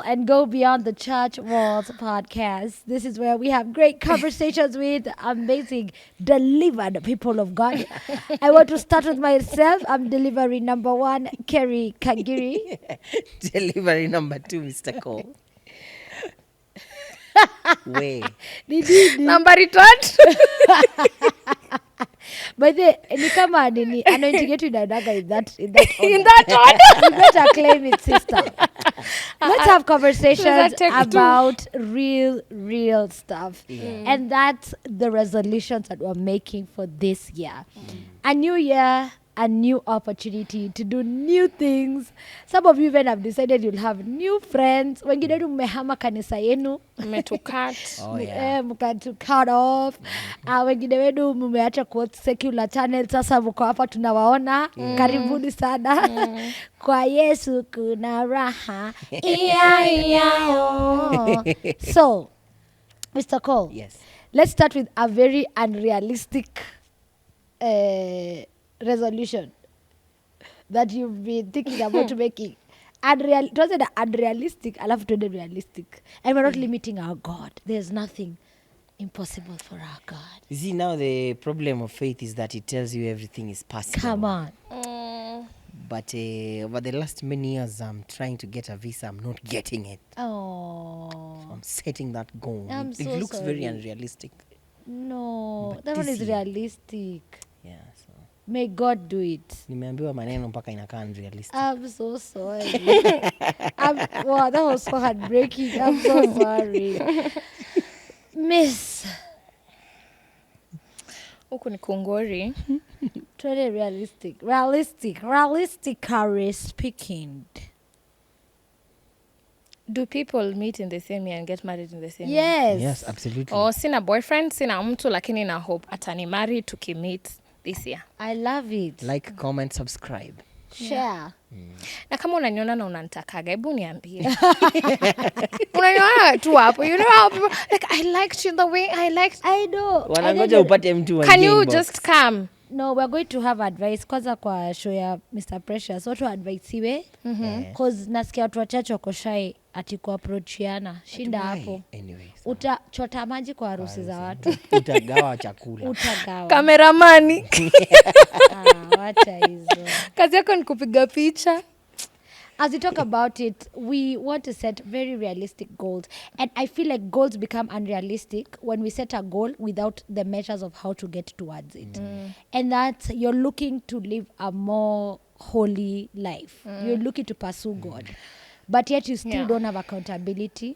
Travel and go beyond the church walls podcast. This is where we have great conversations with amazing delivered people of God. I want to start with myself. I'm delivery number 1, Kerry Kagiri. Delivery number 2, Mr. Cole. Way. Number returned. By the ni kama nini anointing yetu inadaga in that In that order. You better claim it, sister. Let's have conversations take about real stuff. And that's the resolutions that we're making for this year. A new year, a new opportunity to do new things. Some of you even have decided you'll have new friends. Wengine wenu mmehama kanisa yenu. Metukat. Mkatu cut off. Wengine wenu mmeacha kwa secular channel. Sasa mko hapa tunawaona. Karibuni sana. Kwa Yesu kuna raha. So, Mr. Cole. Yes. Let's start with a very unrealistic resolution that you've been thinking about making. It wasn't unrealistic, alafu tuende realistic. And we're not limiting our God. There's nothing impossible for our God. You see, now the problem of faith is that it tells you everything is possible. Come on. But over the last many years, I'm trying to get a visa. I'm not getting it. Oh. So I'm setting that goal. I'm It so looks sorry. very unrealistic. No. But That one this is year- realistic. Yeah, so May God do it. nimeambiwa maneno mpaka inakaa unrealistic. I'm so sorry. Wow, that was so heartbreaking. I'm so sorry. Miss. Huku ni Kungori. Totally realistically speaking. Do people meet in the same year and get married in the same year? Yes. Yes, absolutely. Oh, sina boyfriend, sina mtu lakini na hope atanimari tukimeet this year. I love it. Like, comment, subscribe. Share. Na kama unaniona na unanitakaga, hebu niambie. Unaniona tu hapo. You know how people like I liked you the way I liked. I know. Wanangoja upate mtu wa Can you inbox. just come? No, we're going to have advice kwanza kwa show ya Mr. Precious. Watu advisiwe. Cause nasikia watu wachache wako shy ati kuapproachiana. Shinda Why? hapo. Anyway, so Utachota maji kwa harusi za watu. utagawa chakula. Utagawa. Kameramani. Wacha hizo. Kazi yako ni kupiga picha. As we talk about it, we want to set very realistic goals. And I feel like goals become unrealistic when we set a goal without the measures of how to get towards it. And that's you're looking to live a more holy life. You're looking to pursue God. But yet you still don't have accountability.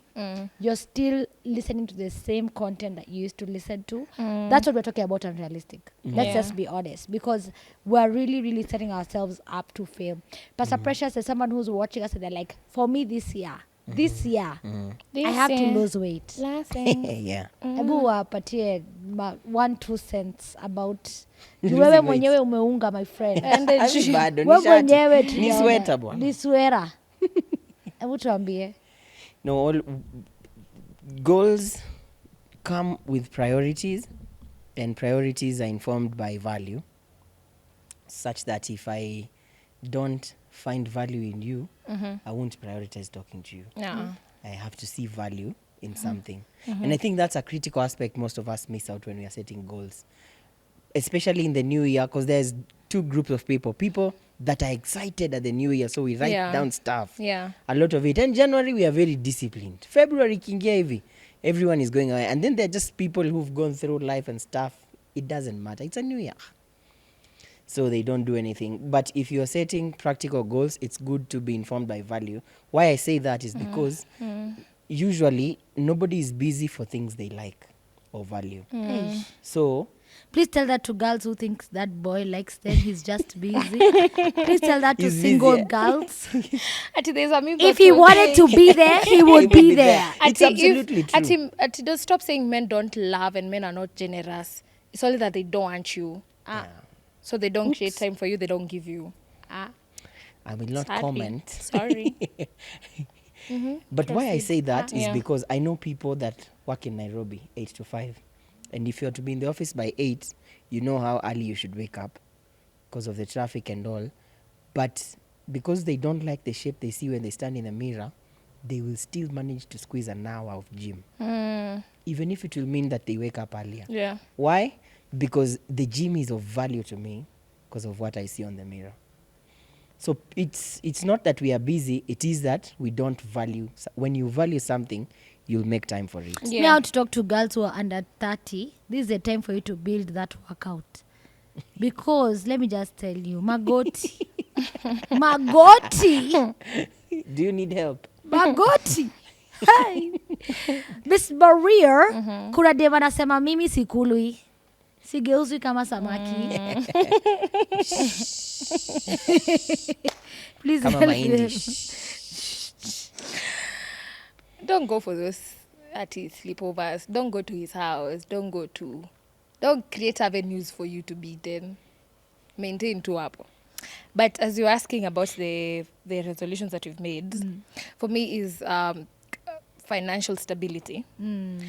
You're still listening to the same content that you used to listen to. That's what we're talking about unrealistic. Let's just be honest. Because we're really setting ourselves up to fail. Pastor Precious is someone who's watching us and they're like, for me this year, I have to lose weight. Yeah. Hebu wapatie 1-2 cents about wewe mwenyewe umeunga, my friend. Asi bado, ni Wewe shati. mwenyewe Ni tunaona. sweater bwana. Ni sweater. Hebu tuambie. No, all goals come with priorities, and priorities are informed by value, such that if I don't find value in you, I won't prioritize talking to you. Yeah. I have to see value in something. And I think that's a critical aspect most of us miss out when we are setting goals, especially in the new year, because there's two groups of people that are excited at the new year, so we write down stuff, Yeah. a lot of it. And January we are very disciplined. February kingia hivi, everyone is going away, and then there are just people who've gone through life and stuff. It doesn't matter, it's a new year, so they don't do anything. But if you're setting practical goals, it's good to be informed by value. Why I say that is because usually nobody is busy for things they like or value. Hey. So Please tell that to girls who think that boy likes them. He's just busy. Please tell that to He's single busy. girls. Ati there's a meme If that he was wanted to saying- be there, he would be there. It's absolutely true. Ati don't stop saying men don't love and men are not generous. It's only that they don't want you. So they don't create time for you, they don't give you. I will not Sorry. comment. Sorry. But why I say that is Yeah. because I know people that work in Nairobi 8 to 5. And if you're to be in the office by 8, you know how early you should wake up because of the traffic and all. But because they don't like the shape they see when they stand in the mirror, they will still manage to squeeze an hour of gym, even if it will mean that they wake up earlier. Yeah. Why? Because the gym is of value to me because of what I see on the mirror. So it's not that we are busy, it is that we don't value. When you value something, you'll make time for it. Me out to talk to girls who are under 30. This is the time for you to build that workout. Because let me just tell you, Magoti. Magoti. Do you need help? Magoti. Hey. Miss Barrier, kuna deva nasema mimi sikulwi. Sigeuzwi kama samaki. Please Kama help mahindi. them. Don't go for those at his sleepovers. Don't go to his house. Don't create avenues for you to be then. Maintain to up. But as you're asking about the resolutions that you've made, for me is financial stability. And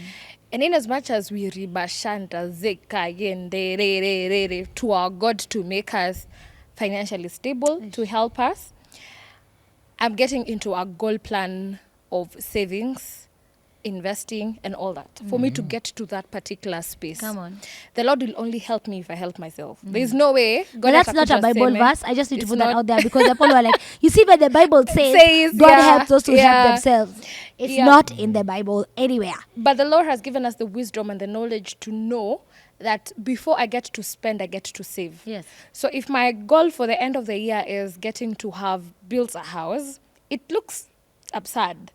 in as much as we ribashanta zeka yende to our God to make us financially stable, to help us, I'm getting into a goal plan of savings, investing, and all that. For me to get to that particular space. Come on. The Lord will only help me if I help myself. There's no way. But that's not a Bible atakuja verse. I just need to It's put that not- out there because the people are like, you see, but the Bible says, Says, God yeah, helps those who yeah. help themselves. It's Yeah. not in the Bible anywhere. But the Lord has given us the wisdom and the knowledge to know that before I get to spend, I get to save. Yes. So if my goal for the end of the year is getting to have built a house, it looks absurd.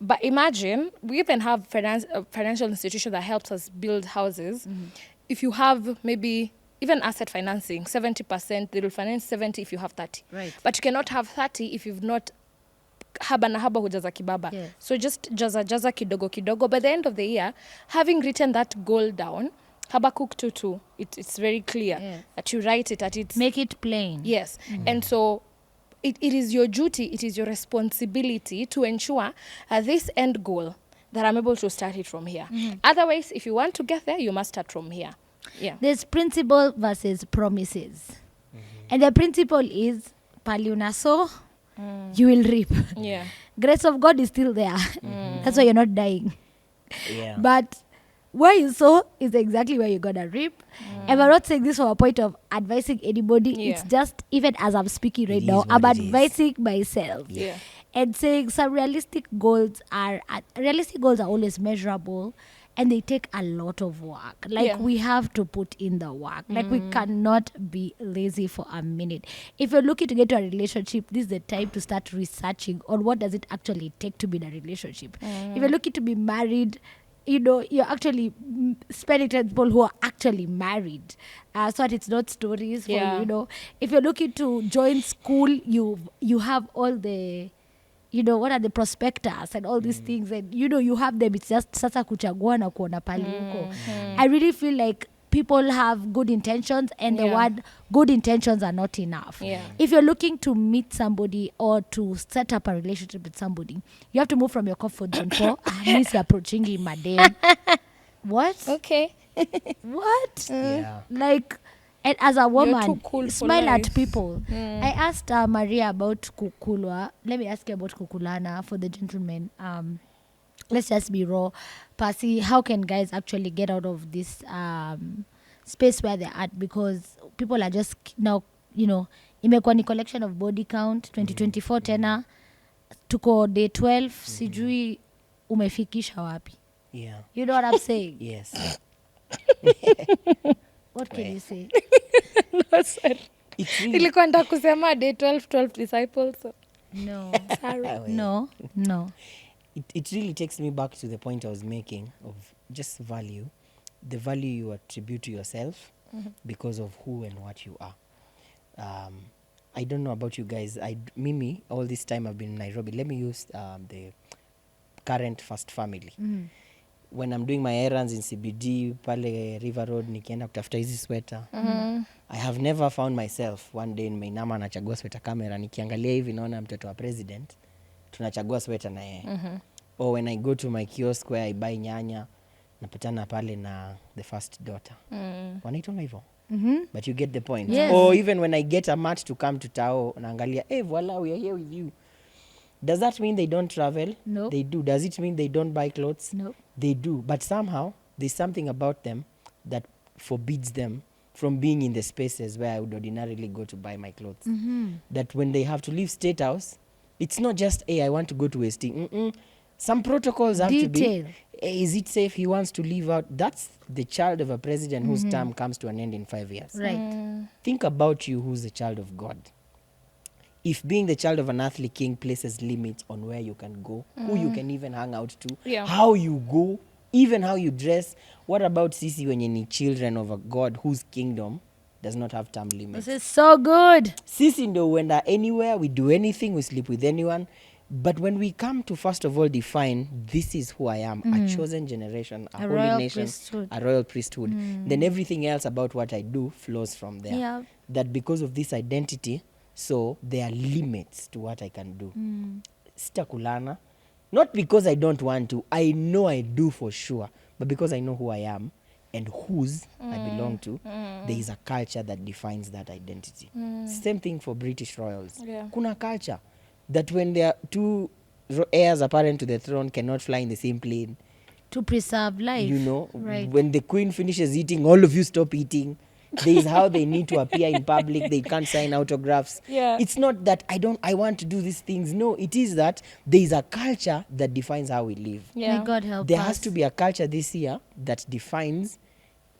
But imagine, we even have financial institution that helps us build houses. If you have maybe even asset financing, 70%, they will finance 70 if you have 30. Right. But you cannot have 30 if you've not haba na haba hujaza kibaba. Yes. So just jaza kidogo kidogo. By the end of the year, having written that goal down, Habakkuk 2:2, it's very clear Yes. that you write it at its... Make it plain. Yes. And so it is your duty, it is your responsibility to ensure this end goal that I'm able to start it from here. Otherwise, if you want to get there, you must start from here. Yeah. There's principle versus promises. And the principle is, paliunaso, you will reap. Yeah. Grace of God is still there. That's why you're not dying. Yeah. But where you sow is exactly where you're gonna reap. And I'm not saying this from a point of advising anybody. Yeah. It's just, even as I'm speaking right It now, is I'm what it is. advising myself. Yeah. And saying some realistic goals are always measurable, and they take a lot of work. Like, Yeah. we have to put in the work. Like, we cannot be lazy for a minute. If you're looking to get to a relationship, this is the time to start researching on what does it actually take to be in a relationship. If you're looking to be married, you're actually spending time with people who are actually married, so that it's not stories for Yeah. you. If you're looking to join school, you have all the, what are the prospectus and all these things, and you have them. It's just sasa kuchagua na kuona pali huko. I really feel like people have good intentions, and the Yeah. word good intentions are not enough. Yeah. If you're looking to meet somebody or to set up a relationship with somebody, you have to move from your comfort zone for miss approaching him, madam. What? Okay. What? Yeah. Like, and as a woman, too cool for smile at life. people. I asked Maria about kukulwa. Let me ask you about kukulana for the gentlemen. Let's just be raw. Percy, how can guys actually get out of this space where they're at? Because people are just now, imekuwa ni collection of body count. 2024 tena tuko day 12, sijui umefikisha wapi. Yeah. You know what I'm saying? Yes. What can you say? No, sorry. It's really Ilikuwa nataka kusema day 12 disciples. So. No. Well, No. it really takes me back to the point I was making of just value, the value you attribute to yourself because of who and what you are. I don't know about you guys. Mimi, all this time I've been in Nairobi. Let me use the current first family. When I'm doing my errands in CBD, pale River Road, nikienda kutafuta hizi sweater. I have never found myself one day nimeinama nachagua sweater camera, nikiangalia hivi naona mtoto wa president, tunachagua sweater na yeye. Or when I go to my kiosk where I buy nyanya, napatana pale na the first daughter. Wanaitwa hivyo? But you get the point. Yes. Or even when I get a mat to come to Tao, naangalia, hey, voila, we are here with you. Does that mean they don't travel? No. They do. Does it mean they don't buy clothes? No. They do. But somehow there's something about them that forbids them from being in the spaces where I would ordinarily go to buy my clothes. That when they have to leave State House, it's not just, hey, I want to go to Westing. Some protocols have to Detail. be, hey, is it safe? He wants to leave out. That's the child of a president whose term comes to an end in 5 years. Right. Think about you who's a child of God. If being the child of an earthly king places limits on where you can go, who you can even hang out to, Yeah. how you go, even how you dress, what about sisi when you need children of a God whose kingdom does not have term limits? This is so good. Sisi ndo wenda anywhere, we do anything, we sleep with anyone. But when we come to first of all define, this is who I am, a chosen generation, a holy royal nation, priesthood. a royal priesthood, then everything else about what I do flows from there. Yeah. That because of this identity, so there are limits to what I can do. Sitakulana, not because I don't want to, I know I do for sure, but because I know who I am and whose I belong to, there is a culture that defines that identity. Same thing for British royals. Yeah. Kuna culture that when there are two heirs apparent to the throne cannot fly in the same plane. To preserve life. You know, Right. when the queen finishes eating, all of you stop eating. There is how they need to appear in public. They can't sign autographs. Yeah. It's not that I want to do these things. No, it is that there is a culture that defines how we live. Yeah. May God help There us. has to be a culture this year that defines,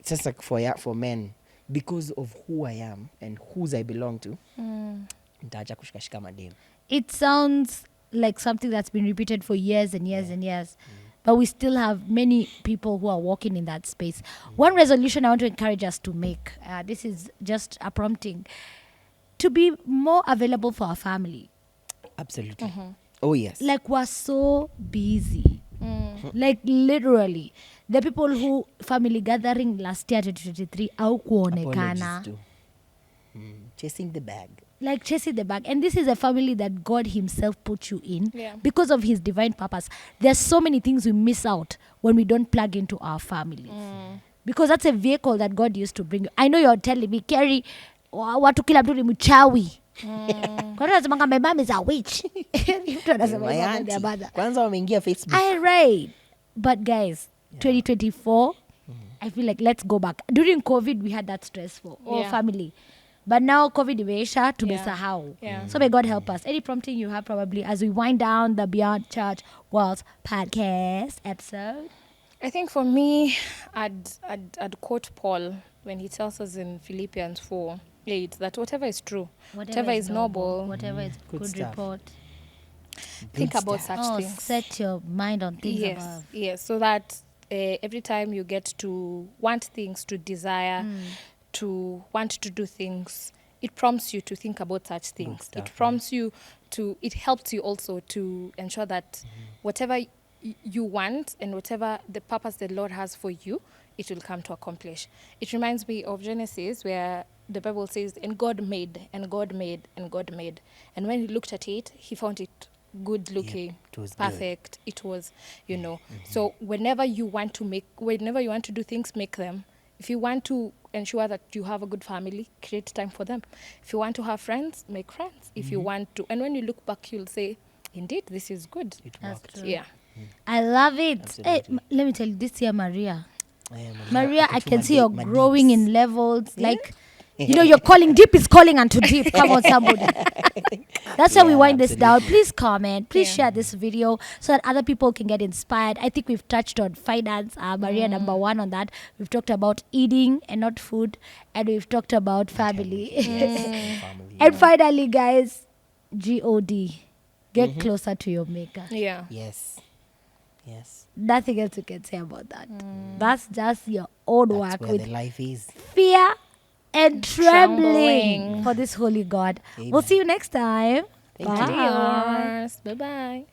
just like for men, because of who I am and whose I belong to. Nitaacha kushikashika mademu. It sounds like something that's been repeated for years and years and years. But we still have many people who are walking in that space. One resolution I want to encourage us to make, this is just a prompting, to be more available for our family. Absolutely. Oh, yes. Like, we're so busy. Like, literally. The people who family gathering last year, 2023, au kuonekana. Apologies to chasing the bag. Like chasing the bag. And this is a family that God himself put you in Yeah. because of his divine purpose. There's so many things we miss out when we don't plug into our families. Because that's a vehicle that God used to bring you. I know you're telling me, Kerry, watu kila mtu ni mchawi. Kwa nini nasemanga my mom is a witch? Mtu anasema My hivyo about auntie. their mother. Kwanza wameingia Facebook. I right. But guys, 2024, I feel like let's go back. During COVID, we had that stress for our Yeah. family. But now COVID imeisha, tumesahau. Yeah. So may God help us. Any prompting you have probably as we wind down the Beyond Church World podcast episode? I think for me, I'd quote Paul when he tells us in Philippians 4:8 that whatever is true, whatever is noble, whatever is Good good stuff. report. think Good about stuff. such Oh, things. set your mind on things Yes, above. yes. So that every time you get to want things, to desire, to want to do things, it prompts you to think about such things. stuff, It prompts you to, it helps you also to ensure that whatever you want and whatever the purpose the Lord has for you, it will come to accomplish. It reminds me of Genesis where the Bible says, and God made, and God made, and God made. And when he looked at it, he found it good looking, it was good. perfect. It was, you know. So whenever you want to do things, make them. If you want to ensure that you have a good family, create time for them. If you want to have friends, make friends. If you want to, and when you look back, you'll say, indeed, this is good. It That's worked. true. Yeah. I love it. Hey, Absolutely. let me tell you, this year, Maria, Maria, I can see you're my growing deeps. in levels. Like, you know, you're calling deep is calling unto deep. Come on, somebody. That's how we Yeah, wind this down. absolutely. Please comment. Please Yeah. share this video so that other people can get inspired. I think we've touched on finance. Maria, number one on that. We've talked about eating and not food. And we've talked about family. Family. And finally, guys, God. Get closer to your maker. Yeah. Yes. Yes. Nothing else you can say about that. That's just your own That's work where with the life is. fear and trembling Trembling. for this holy God. Amen. We'll see you next time. Thank you. Bye. Adios. Bye-bye.